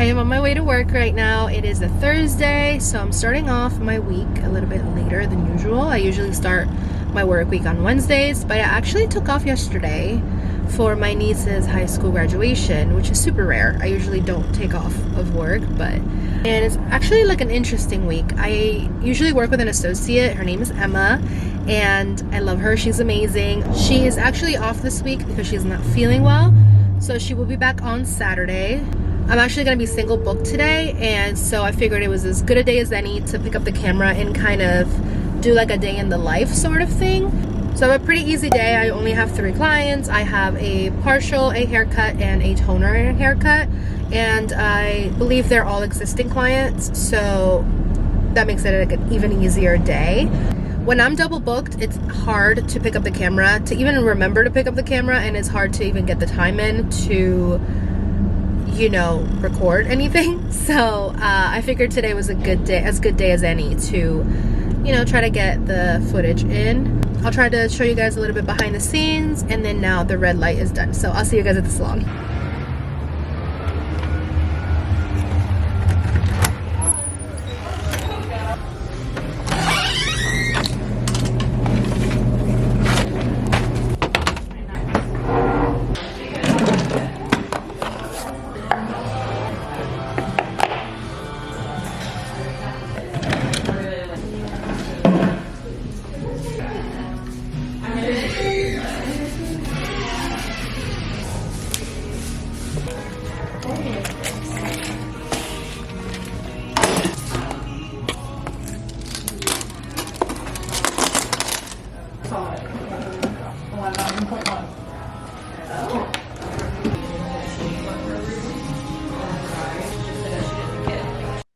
I am on my way to work right now. It is a Thursday, so I'm starting off my week a little bit later than usual. I usually start my work week on Wednesdays, but I actually took off yesterday for my niece's high school graduation, which is super rare. I usually don't take off of work, and it's actually like an interesting week. I usually work with an associate. Her name is Emma, and I love her. She's amazing. She is actually off this week because she's not feeling well, so she will be back on Saturday. I'm actually going to be single booked today, and so I figured it was as good a day as any to pick up the camera and kind of do like a day in the life sort of thing. So I have a pretty easy day. I only have 3 clients. I have a partial, a haircut, and a toner haircut, and I believe they're all existing clients, so that makes it like an even easier day. When I'm double booked, it's hard to pick up the camera, to even remember to pick up the camera, and it's hard to even get the time in to record anything. So I figured today was a good day, as good day as any to, try to get the footage in. I'll try to show you guys a little bit behind the scenes, and then now the red light is done. So I'll see you guys at the salon.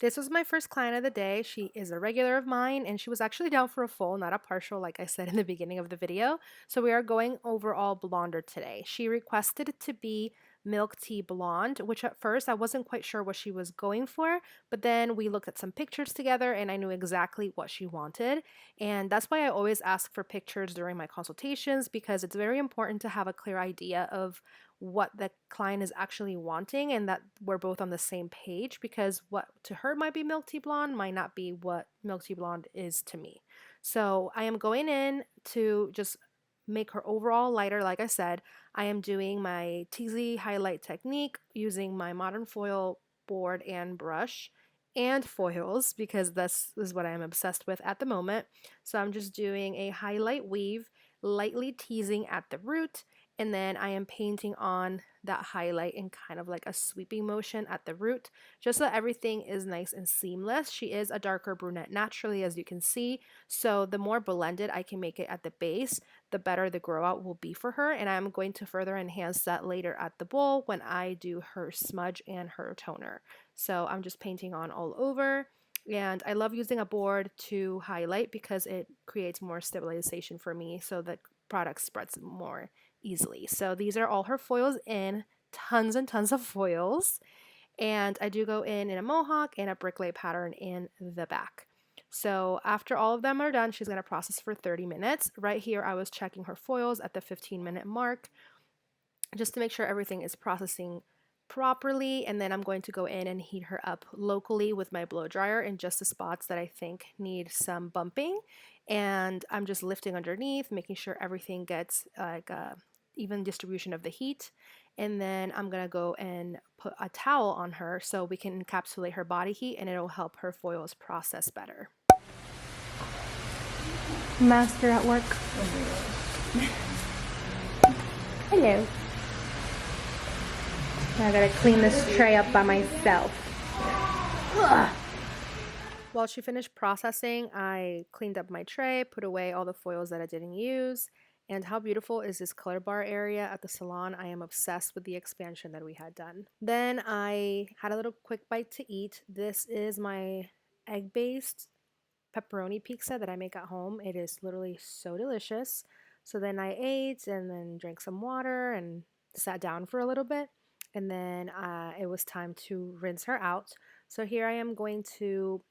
This was my first client of the day. She is a regular of mine, and she was actually down for a full, not a partial, like I said in the beginning of the video. So we are going over all blonder today. She requested it to be milk tea blonde, which at first I wasn't quite sure what she was going for, but then we looked at some pictures together and I knew exactly what she wanted. And that's why I always ask for pictures during my consultations, because it's very important to have a clear idea of what the client is actually wanting and that we're both on the same page, because what to her might be milk tea blonde might not be what milk tea blonde is to me. So I am going in to just make her overall lighter. Like I said, I am doing my TZ highlight technique using my modern foil board and brush and foils, because this is what I am obsessed with at the moment. So I'm just doing a highlight weave, lightly teasing at the root, and then I am painting on that highlight in kind of like a sweeping motion at the root, just so that everything is nice and seamless. She is a darker brunette naturally, as you can see, so the more blended I can make it at the base, the better the grow out will be for her, and I'm going to further enhance that later at the bowl when I do her smudge and her toner. So I'm just painting on all over. And I love using a board to highlight because it creates more stabilization for me, so the product spreads more easily. So these are all her foils in, tons and tons of foils. And I do go in a mohawk and a bricklay pattern in the back. So after all of them are done, she's going to process for 30 minutes. Right here, I was checking her foils at the 15-minute mark just to make sure everything is processing properly, and then I'm going to go in and heat her up locally with my blow dryer in just the spots that I think need some bumping, and I'm just lifting underneath, making sure everything gets like a even distribution of the heat. And then I'm gonna go and put a towel on her so we can encapsulate her body heat, and it'll help her foils process better. Master at work. Hello. I gotta clean this tray up by myself. Ugh. While she finished processing, I cleaned up my tray, put away all the foils that I didn't use. And how beautiful is this color bar area at the salon? I am obsessed with the expansion that we had done. Then I had a little quick bite to eat. This is my egg-based pepperoni pizza that I make at home. It is literally so delicious. So then I ate and then drank some water and sat down for a little bit. And then it was time to rinse her out. So here I am going to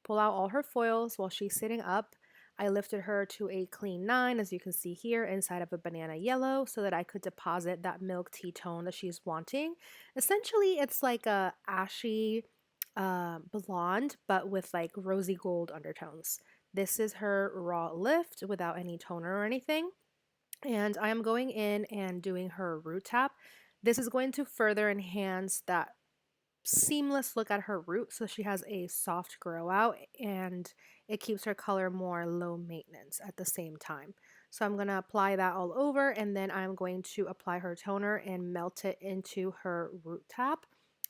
pull out all her foils while she's sitting up. I lifted her to a clean 9, as you can see here, inside of a banana yellow so that I could deposit that milk tea tone that she's wanting. Essentially, it's like a ashy blonde, but with like rosy gold undertones. This is her raw lift without any toner or anything. And I am going in and doing her root tap. This is going to further enhance that seamless look at her root so she has a soft grow out, and it keeps her color more low maintenance at the same time. So I'm going to apply that all over, and then I'm going to apply her toner and melt it into her root tap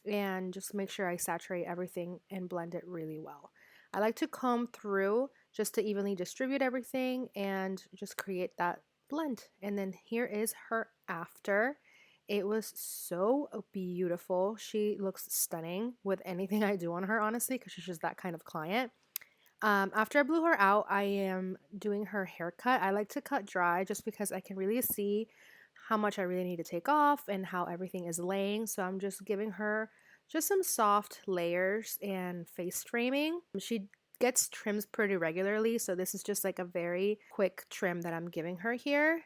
and just make sure I saturate everything and blend it really well. I like to comb through just to evenly distribute everything and just create that blend. And then here is her after. It was so beautiful. She looks stunning with anything I do on her, honestly, because she's just that kind of client. After I blew her out, I am doing her haircut. I like to cut dry just because I can really see how much I really need to take off and how everything is laying. So I'm just giving her just some soft layers and face framing. She gets trims pretty regularly, so this is just like a very quick trim that I'm giving her here,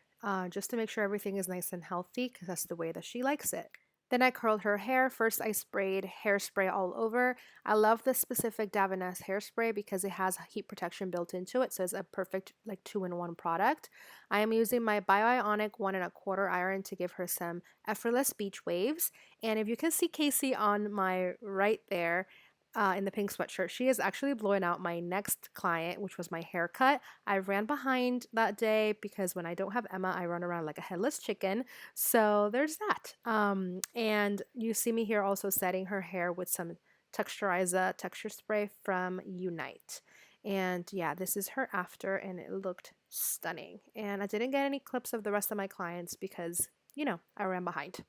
just to make sure everything is nice and healthy because that's the way that she likes it. Then I curled her hair. First, I sprayed hairspray all over. I love this specific Davines hairspray because it has heat protection built into it, so it's a perfect like 2-in-1 product. I am using my Bioionic 1 1/4 iron to give her some effortless beach waves. And if you can see Casey on my right there, in the pink sweatshirt, she is actually blowing out my next client, which was my haircut. I ran behind that day because when I don't have Emma, I run around like a headless chicken. So there's that. And you see me here also setting her hair with some Texturiza texture spray from Unite. And yeah, this is her after, and it looked stunning. And I didn't get any clips of the rest of my clients because, you know, I ran behind.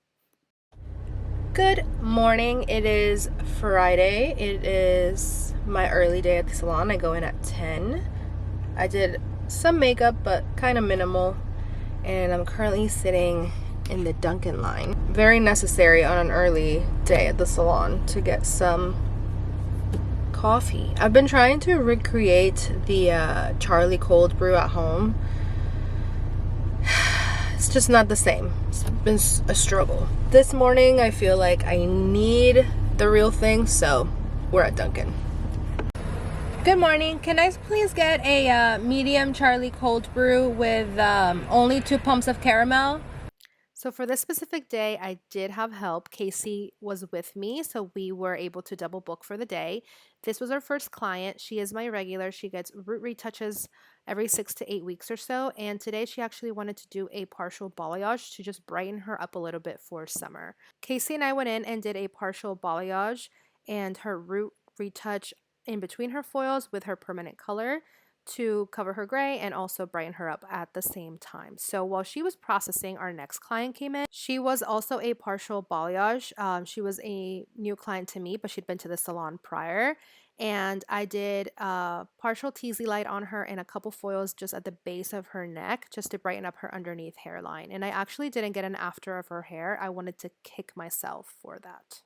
Good morning. It is Friday. It is my early day at the salon. I go in at 10. I did some makeup, but kind of minimal. And I'm currently sitting in the Dunkin' line. Very necessary on an early day at the salon to get some coffee. I've been trying to recreate the Charlie cold brew at home. It's just not the same. It's been a struggle. This morning I feel like I need the real thing, so we're at Dunkin'. Good morning. Can I please get a medium Charlie cold brew with only 2 pumps of caramel? So for this specific day, I did have help. Casey was with me, so we were able to double book for the day. This was our first client. She is my regular. She gets root retouches every 6 to 8 weeks or so, and today she actually wanted to do a partial balayage to just brighten her up a little bit for summer. Casey and I went in and did a partial balayage and her root retouch in between her foils with her permanent color to cover her gray and also brighten her up at the same time. So while she was processing, our next client came in. She was also a partial balayage. She was a new client to me, but she'd been to the salon prior. And I did a partial teasy light on her and a couple foils just at the base of her neck just to brighten up her underneath hairline. And I actually didn't get an after of her hair. I wanted to kick myself for that.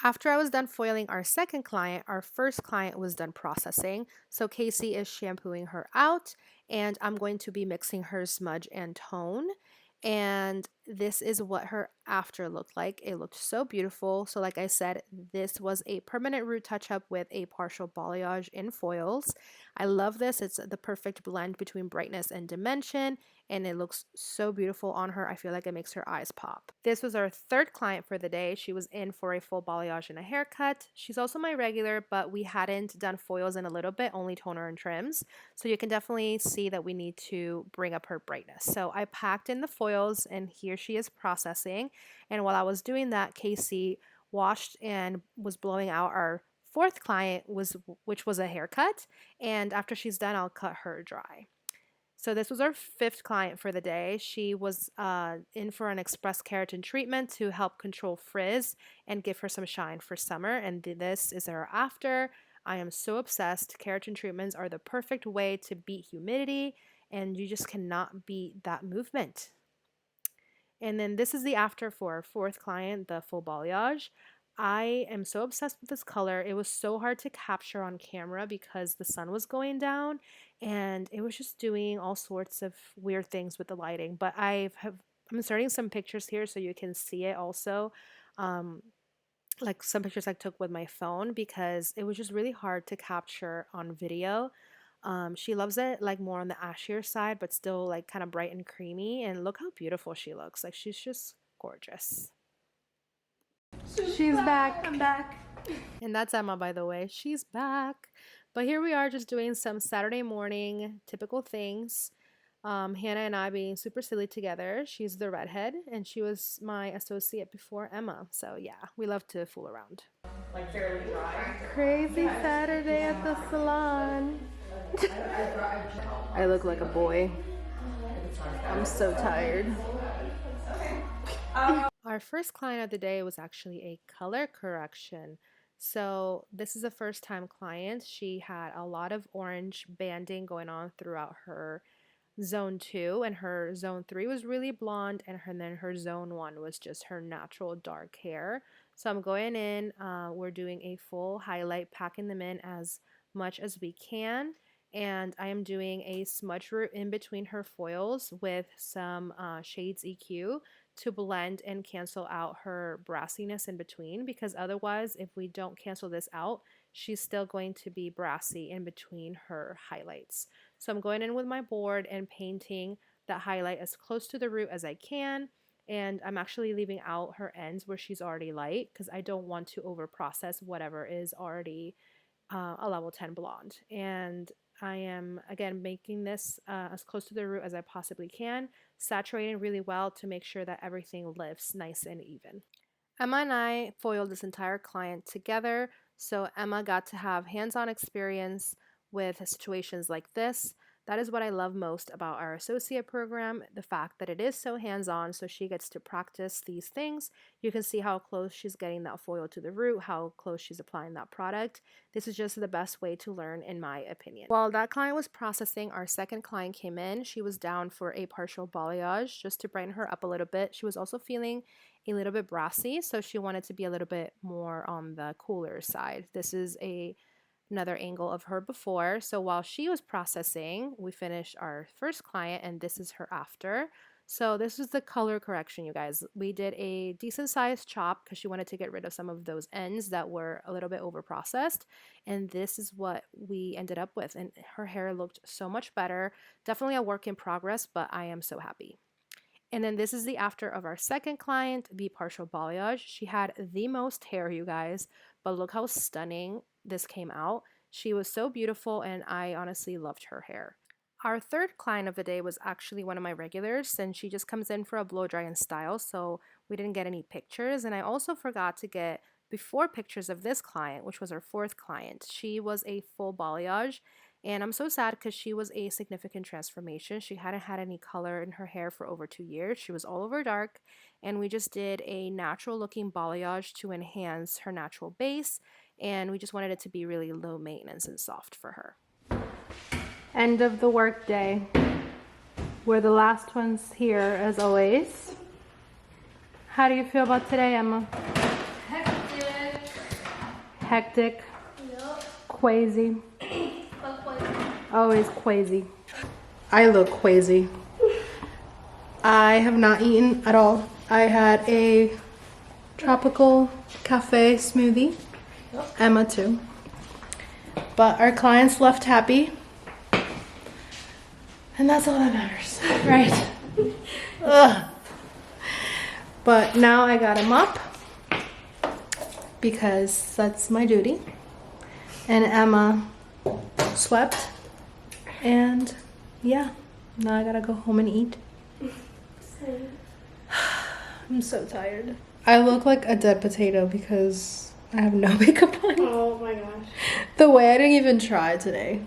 After I was done foiling our second client, our first client was done processing. So Casey is shampooing her out, and I'm going to be mixing her smudge and tone. And this is what her after looked like. It looked so beautiful. So like I said, this was a permanent root touch up with a partial balayage in foils. I love this. It's the perfect blend between brightness and dimension, and it looks so beautiful on her. I feel like it makes her eyes pop. This was our third client for the day. She was in for a full balayage and a haircut. She's also my regular, but we hadn't done foils in a little bit, only toner and trims. So you can definitely see that we need to bring up her brightness. So I packed in the foils, and here she is processing. And while I was doing that, Casey washed and was blowing out our fourth client, which was a haircut. And after she's done, I'll cut her dry. So this was our fifth client for the day. She was in for an express keratin treatment to help control frizz and give her some shine for summer. And this is her after. I am so obsessed. Keratin treatments are the perfect way to beat humidity, and you just cannot beat that movement. And then this is the after for our fourth client, the full balayage. I am so obsessed with this color. It was so hard to capture on camera because the sun was going down and it was just doing all sorts of weird things with the lighting. But I'm inserting some pictures here so you can see it also. Um, like some pictures I took with my phone because it was just really hard to capture on video. She loves it like more on the ashier side, but still like kind of bright and creamy. And look how beautiful she looks. Like she's just gorgeous. She's back. I'm back. And that's Emma, by the way. She's back. But here we are just doing some Saturday morning typical things. Hannah and I being super silly together. She's the redhead, and she was my associate before Emma. So yeah, we love to fool around. Like fairly dry. Crazy Saturday at the salon. I look like a boy. I'm so tired. Our first client of the day was actually a color correction. So this is a first time client. She had a lot of orange banding going on throughout her zone 2, and her zone 3 was really blonde, and then her zone 1 was just her natural dark hair. So I'm going in, we're doing a full highlight, packing them in as much as we can, and I am doing a smudge root in between her foils with some Shades EQ to blend and cancel out her brassiness in between, because otherwise if we don't cancel this out, she's still going to be brassy in between her highlights. So I'm going in with my board and painting that highlight as close to the root as I can, and I'm actually leaving out her ends where she's already light because I don't want to over process whatever is already a level 10 blonde. And I am again making this as close to the root as I possibly can, saturating really well to make sure that everything lifts nice and even. Emma and I foiled this entire client together, so Emma got to have hands-on experience with situations like this. That is what I love most about our associate program, the fact that it is so hands-on, so she gets to practice these things. You can see how close she's getting that foil to the root, how close she's applying that product. This is just the best way to learn, in my opinion. While that client was processing, our second client came in. She was down for a partial balayage just to brighten her up a little bit. She was also feeling a little bit brassy, so she wanted to be a little bit more on the cooler side. This is another angle of her before. So while she was processing, we finished our first client, and this is her after. So this is the color correction, you guys. We did a decent sized chop because she wanted to get rid of some of those ends that were a little bit over processed, and this is what we ended up with, and her hair looked so much better. Definitely a work in progress, but I am so happy. And then this is the after of our second client, the partial balayage. She had the most hair, you guys, but look how stunning this came out. She was so beautiful, and I honestly loved her hair. Our third client of the day was actually one of my regulars, and she just comes in for a blow dry and style, so we didn't get any pictures. And I also forgot to get before pictures of this client, which was our fourth client. She was a full balayage, and I'm so sad because she was a significant transformation. She hadn't had any color in her hair for over 2 years. She was all over dark, and we just did a natural looking balayage to enhance her natural base, and we just wanted it to be really low maintenance and soft for her. End of the work day. We're the last ones here as always. How do you feel about today, Emma? Hectic. Hectic. Yep. Crazy. Always crazy. I look crazy. I have not eaten at all. I had a tropical cafe smoothie. Yep. Emma too. But our clients left happy. And that's all that matters, right? Ugh. But now I got him up because that's my duty. And Emma swept. And yeah, now I gotta go home and eat. I'm so tired. I look like a dead potato because I have no makeup on. Oh my gosh. The way I didn't even try today.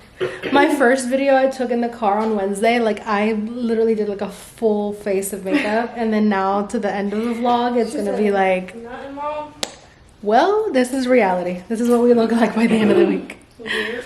My first video I took in the car on Wednesday, like I literally did like a full face of makeup, and then now to the end of the vlog, it's gonna be like, Nothing wrong. well, this is reality. This is what we look like by the end of the week. Yep.